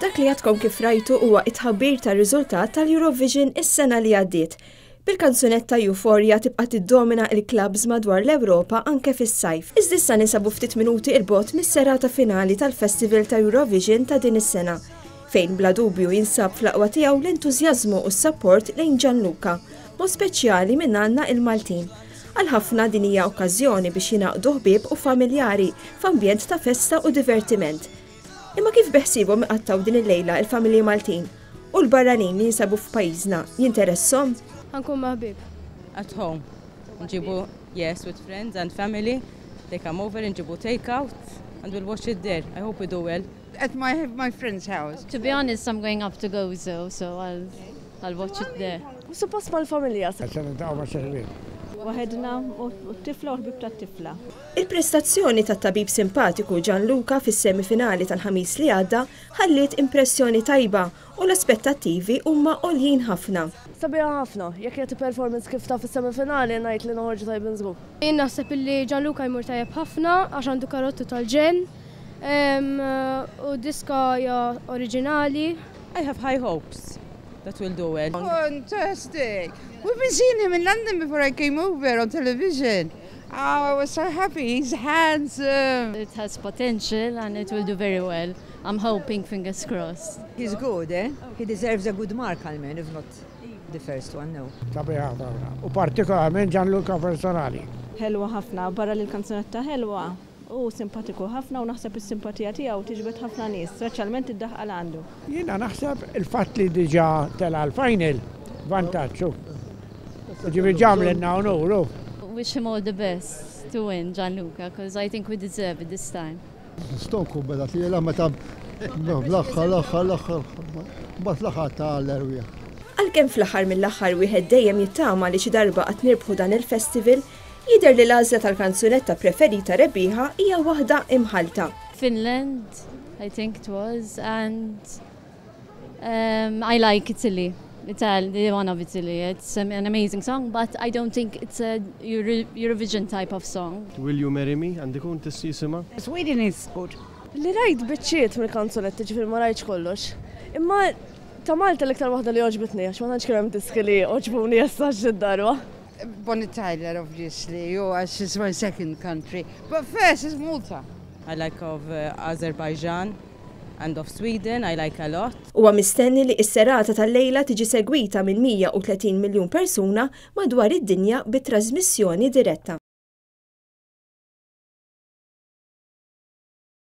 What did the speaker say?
Dak li għadkom kif rajtu huwa it-ħabbir tar-riżultat tal-Eurovision is-sena li għaddiet. Bil-kanzunetta Euphoria tibqa' tiddomina l-klabs madwar l-Ewropa anke fis-sajf. Iżda issa nisabu ftit minuti il-bogħod mis-serata finali tal-Festival ta' Eurovision ta' din is-sena, fejn bla dubju jinsab fl-aqwa tiegħu l-entużjażmu u s-sapport lejn Gianluca, mod speċjali minn għandna il-Maltin. Għal ħafna din hija okkażjoni biex jingħaqdu ħbieb u familjari f'ambjent ta' festa u divertiment. Imma kif beħsibhom iqattaw din il-lejla il-familji Maltin u l-barranin li jinsabu f'pajjiżna jinteressom? Ħankun ma' ħbieb. At home. Nġibu, yes, with friends and family. They come over, nġibu take out and we'll watch it there. I hope we do well. At my friend's house. To be honest, I'm going up to Gozo, so I'll watch it there. Suppost mal-familja. Waħedna u t-tifla u ħbib tat-tifla. Il-prestazzjoni tat-tabib simpatiku Gianluca fis-semifinali tal-ħamis li għadda ħalliet impressjoni tajba u l-aspettattivi huma għoljin ħafna. Sabiħa ħafna, jekk jagħti performance kif ta' fis-semifinali ngħid li noħorġu tajbin żgur. Jien naħseb illi Gianluca jmur tajjeb ħafna għax għandu karottu tal-ġen u diska hija oriġinali. I have high hopes that we'll do well. Fantastic! We've been seeing him in London before I came over on television. Oh, I was so happy. He's handsome. It has potential and it will do very well. I'm hoping, fingers crossed. He's good, eh? He deserves a good mark, Almen, if not the first one, no. U partikolarment Gianluca personali. Helwa ħafna, barra li l-kanzunetta helwa. U simpatiku ħafna u naħseb is-simpatija tiegħu tiġbed ħafna nies, speċjalment id-daħqal għandu. Jiena naħseb il-fatt li diġà tela l-final vantaġġu. Ġifieri ġamlenna unuru. Wish him all the best to win, Gianluca, because I think we deserve it this time. Stonku beda tila meta l-aħħar bat l-aħħar tal-erwieħ. Għalkemm fl-aħħar mill-aħħar wieħed dejjem jittama li xi darba qatt nirbħu dan il-festival, jidher li l-għażla tal-kanzunetta preferita rebbieħa hija waħda imħalta. Finland, I think it was, and I like Italy. The one of Italy. It's an amazing song, but I don't think it's a Eurovision type of song. Will you marry me? Għandi kun tissi sima? Sweden is good. Li rajt biċċiet mill-kanzunetti ġifier ma rajtx kollox. Imma ta' Malta l-iktar waħda li oġbitni għax ma tantx kien hemm diski li oġbuni issa id-darba. Bonnie Tyler, obviously. She's my second country. But first is Malta. I like of Azerbaijan and of Sweden, I like a lot. Huwa mistenni li s-serata tal-lejla tiġi segwita minn 130 miljun persuna madwar id-dinja bit-trasmissjoni diretta.